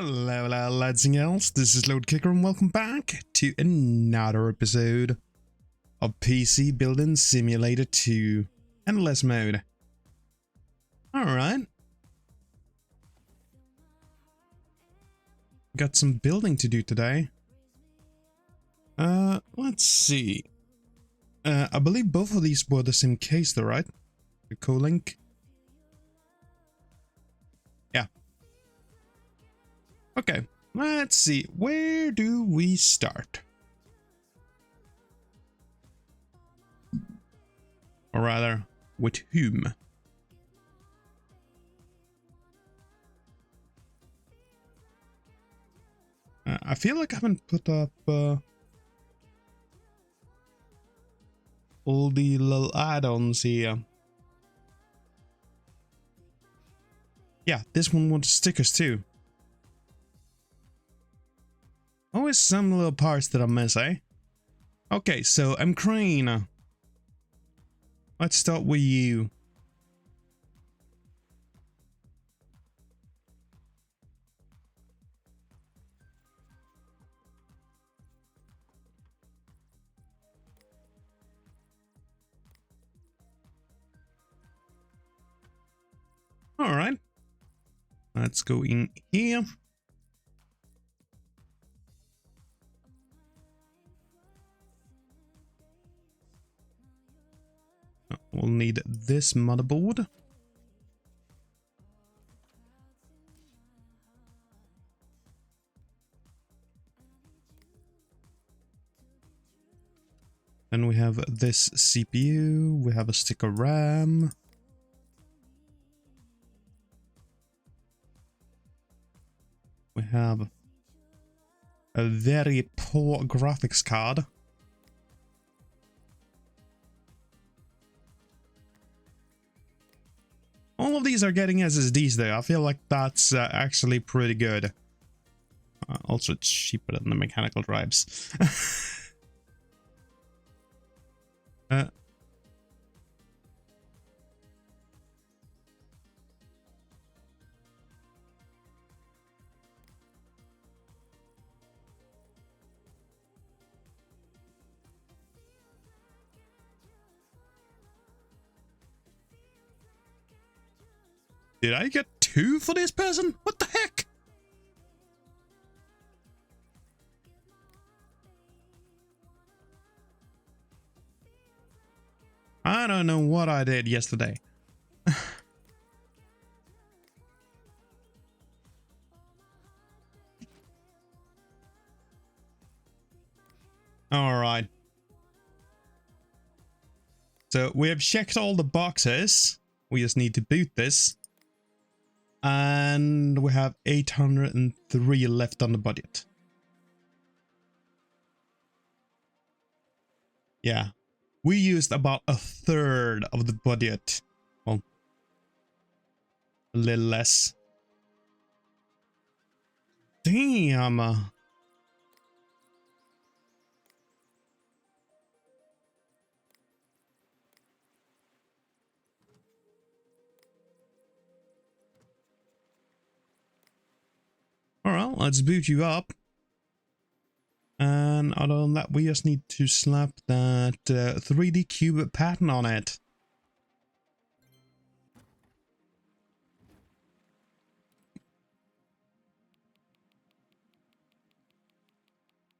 Hello, lads and girls, this is Lord Kicker and welcome back to another episode of PC Building Simulator 2 Endless Mode. Alright. Got some building to do today. Let's see. I believe both of these were the same case though, right? The co-link. Yeah. Okay, let's see. Where do we start? Or rather, with whom? I feel like I haven't put up all the little add-ons here. Yeah, this one wants stickers too. Always some little parts that I miss, eh? Okay, so I'm Crane. Let's start with you. All right. Let's go in here. We'll need this motherboard. Then we have this CPU. We have a stick of RAM. We have a very poor graphics card. All of these are getting SSDs though. I feel like that's actually pretty good. Also, it's cheaper than the mechanical drives. Did I get 2 for this person? What the heck? I don't know what I did yesterday. All right. So we have checked all the boxes. We just need to boot this. And we have 803 left on the budget. Yeah. We used about a third of the budget. Well, a little less. Damn. Alright, let's boot you up. And other than that, we just need to slap that 3D cube pattern on it.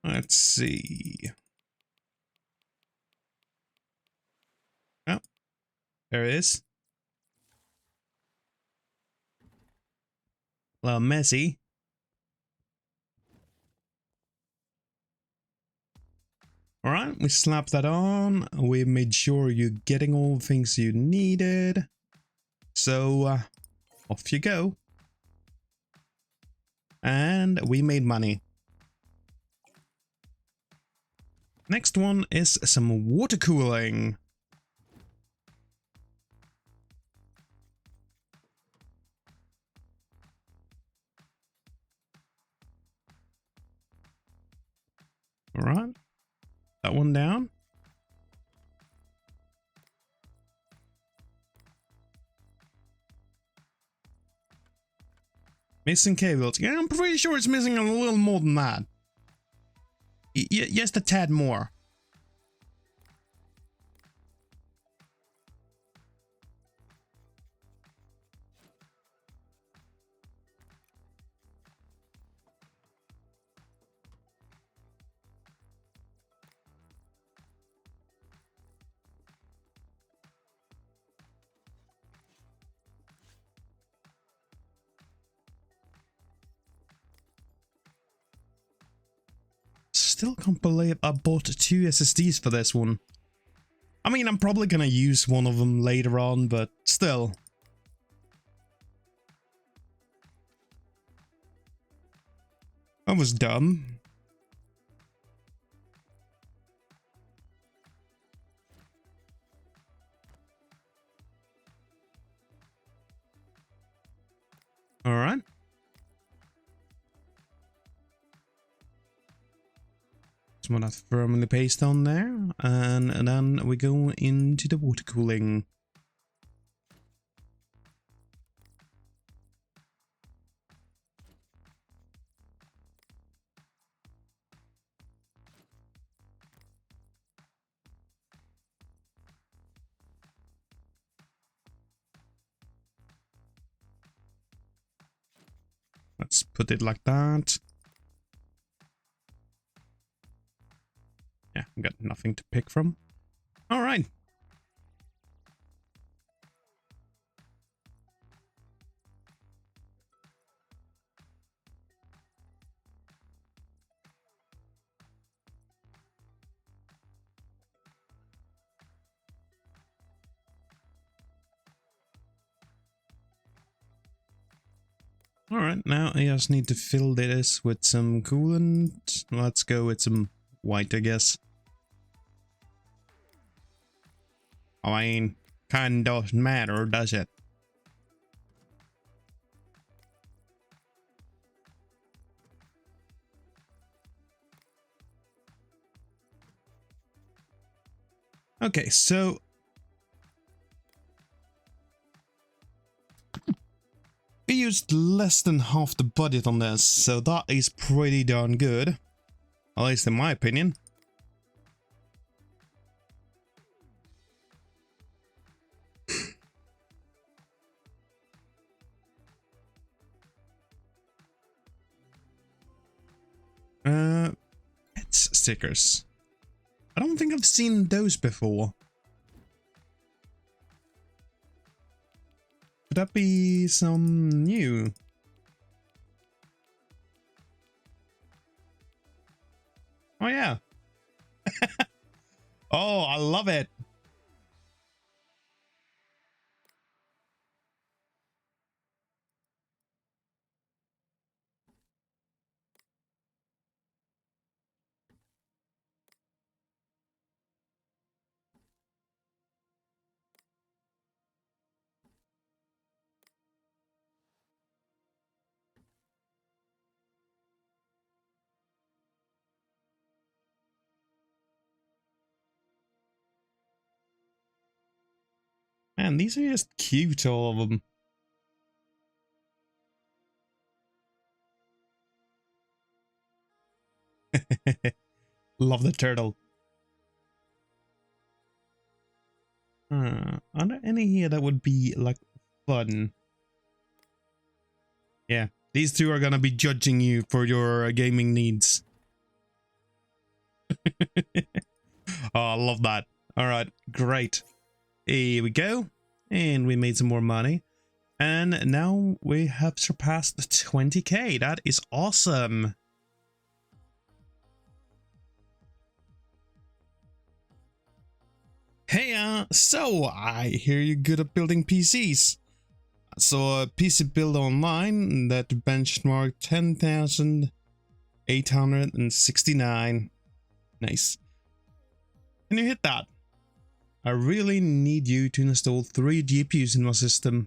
Let's see. Oh, there it is. A little messy. Alright, we slapped that on. We made sure you're getting all the things you needed. So, off you go. And we made money. Next one is some water cooling. Alright. That one down. Missing cables. Yeah, I'm pretty sure it's missing a little more than that. Just a tad more. Still can't believe I bought 2 SSDs for this one. I mean, I'm probably gonna use one of them later on, but still. That was dumb. All right. Some of that firmly paste on there, and then we go into the water cooling. Let's put it like that. Yeah, I've got nothing to pick from. All right. All right, now I just need to fill this with some coolant. Let's go with some white, I guess. I mean, kind of doesn't matter, does it? Okay, so we used less than half the budget on this, so that is pretty darn good. At least in my opinion. Pets stickers. I don't think I've seen those before. Could that be some new? Oh yeah. Oh, I love it. Man, these are just cute, all of them. Love the turtle. Are there any here that would be like fun? Yeah, these two are gonna be judging you for your gaming needs. Oh, I love that. All right, great. Here we go. And we made some more money. And now we have surpassed the 20k. That is awesome. Hey, so I hear you're good at building PCs. So PC Build Online that benchmarked 10,869. Nice. Can you hit that? I really need you to install 3 GPUs in my system.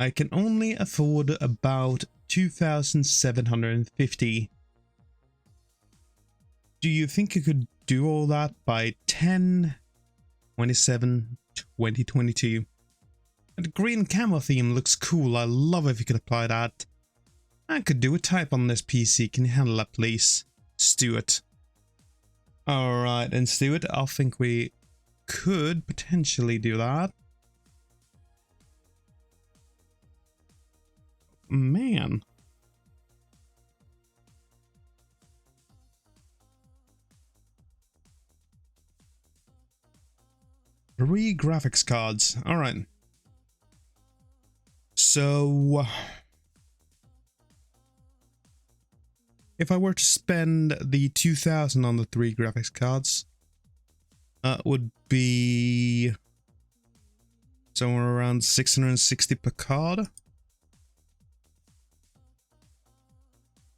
I can only afford about 2,750. Do you think you could do all that by 10/27/2022? And the green camo theme looks cool. I love if you could apply that. I could do a type on this PC. Can you handle that, please, Stuart? Alright, and Stuart, I think we could potentially do that. Man. 3 graphics cards. Alright. So if I were to spend the 2,000 on the 3 graphics cards, that would be somewhere around 660 per card.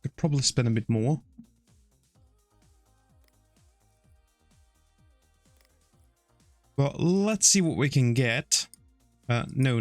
Could probably spend a bit more. But let's see what we can get. No.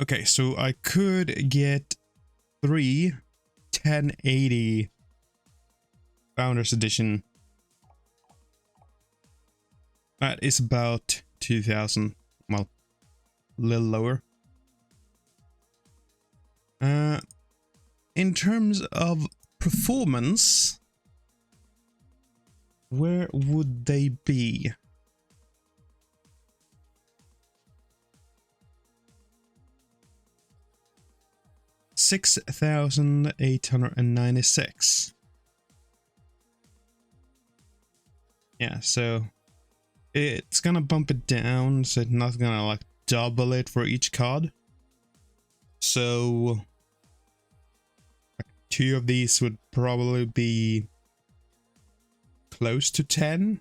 Okay, so I could get 3 1080 Founders Edition. That is about 2,000. Well, a little lower. In terms of performance, where would they be? $6,896. Yeah, so it's gonna bump it down, so it's not gonna like double it for each card. So like 2 of these would probably be close to 10.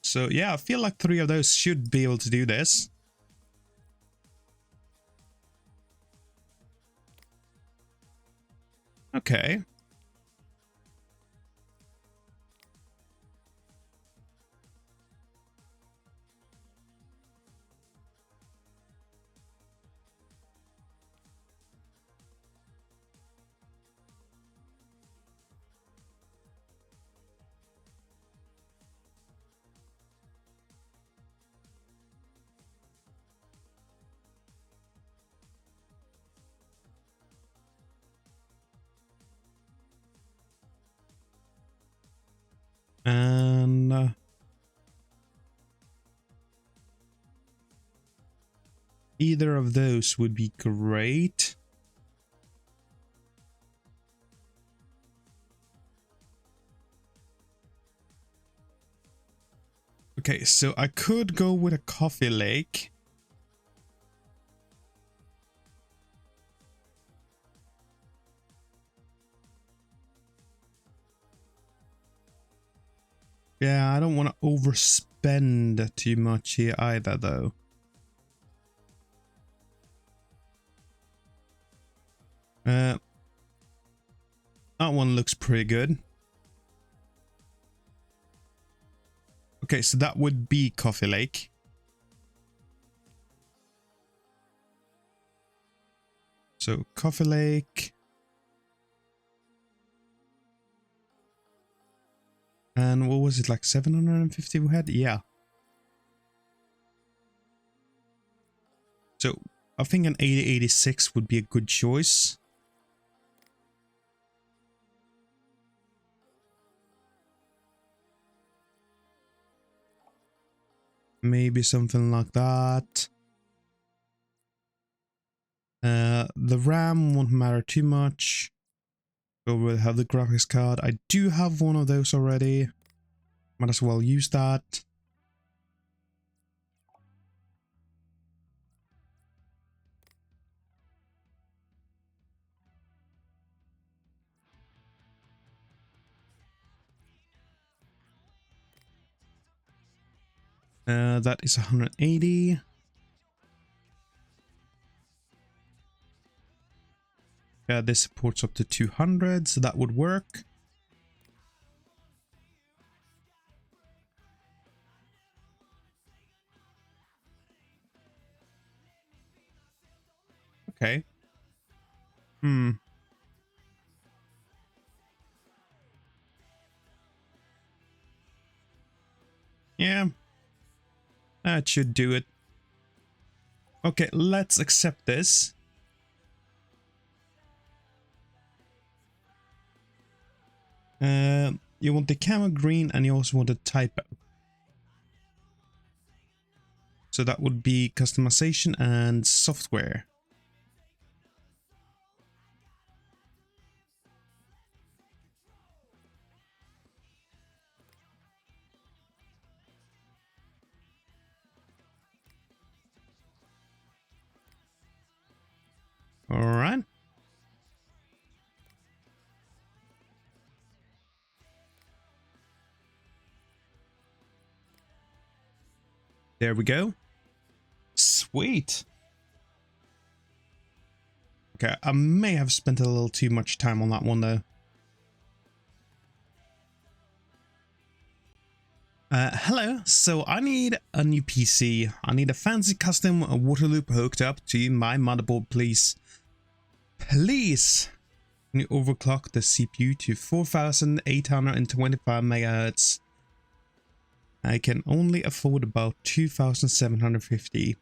So yeah, I feel like 3 of those should be able to do this. Okay. And either of those would be great. Okay, so I could go with a coffee lake. Yeah, I don't want to overspend too much here either, though. That one looks pretty good. Okay, so that would be Coffee Lake. So Coffee Lake. And what was it, like 750 we had? Yeah. So I think an 8086 would be a good choice. Maybe something like that. The RAM won't matter too much. Go with have the graphics card. I do have one of those already. Might as well use that. That is 180. This supports up to 200, so that would work. Okay. Hmm. Yeah. That should do it. Okay, let's accept this. You want the camo green and you also want a typo. So that would be customization and software. All right. There we go. Sweet. Okay, I may have spent a little too much time on that one though. Hello, so I need a new PC. I need a fancy custom water loop hooked up to my motherboard, please. Please! Can you overclock the CPU to 4825 MHz? I can only afford about 2750.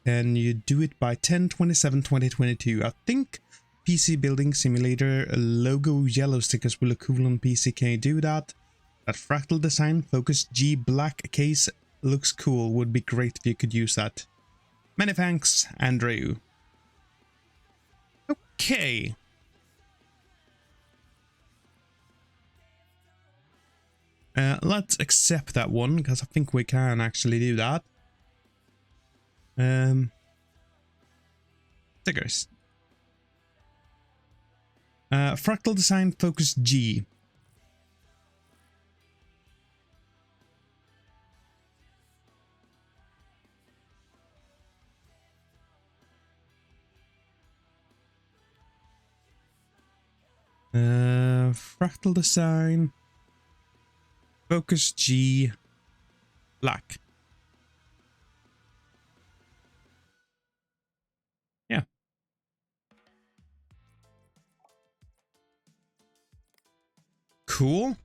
Can you do it by 10/27/2022? I think PC Building Simulator logo yellow stickers will look cool on PC. Can you do that? That fractal design focus G black case looks cool. Would be great if you could use that. Many thanks, Andrew. Okay. Let's accept that one because I think we can actually do that. Stickers. Fractal design focus G. Fractal design focus G black. Yeah. Cool.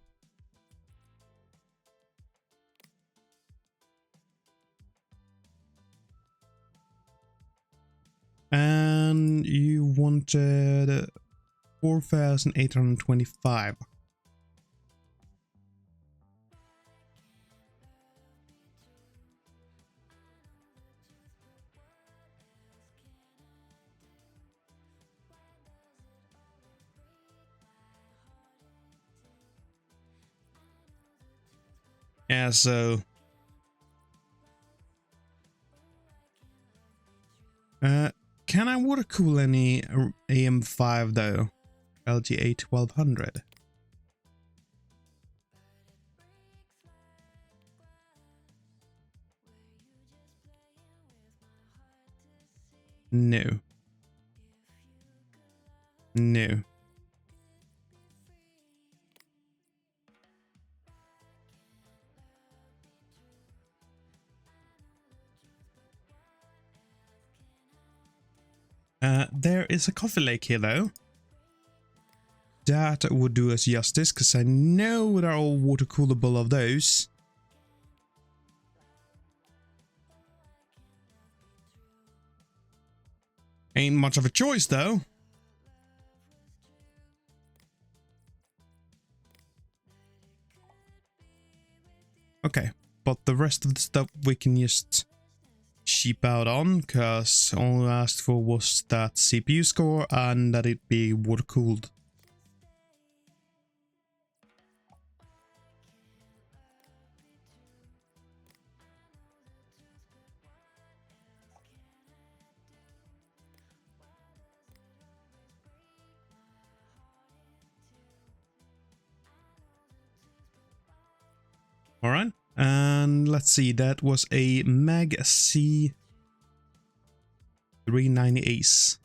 And you wanted 4825. Yeah, so can I water cool any AM5 though? LGA 1200. No. No. There is a coffee lake here though. That would do us justice because I know they're all water coolable of those. Ain't much of a choice though. Okay, but the rest of the stuff we can just cheap out on because all I asked for was that CPU score and that it be water cooled. All right, and let's see, that was a Mag C 390 Ace.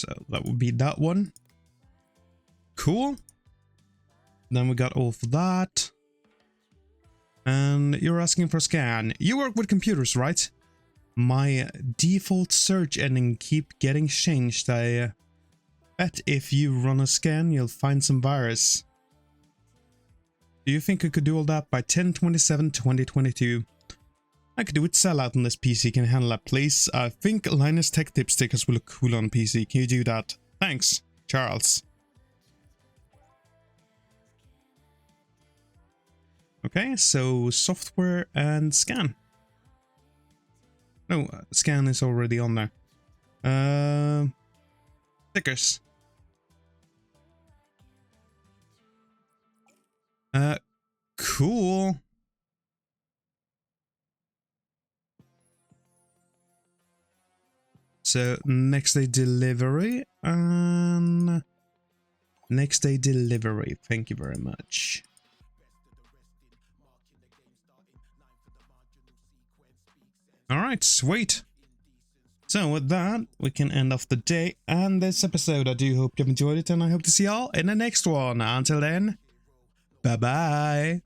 So that would be that one. Cool. Then we got all for that. And you're asking for a scan. You work with computers, right? My default search ending keep getting changed. I bet if you run a scan, you'll find some virus. Do you think I could do all that by 10/27/2022? I could do it. Sellout on this PC. Can you handle that, please? I think Linus Tech Tip stickers will look cool on PC. Can you do that? Thanks, Charles. Okay, so software and scan. No, scan is already on there. Stickers. Cool. So next day delivery and next day delivery. Thank you very much. All right, sweet. So with that, we can end off the day and this episode. I do hope you've enjoyed it, and I hope to see y'all in the next one. Until then, bye-bye.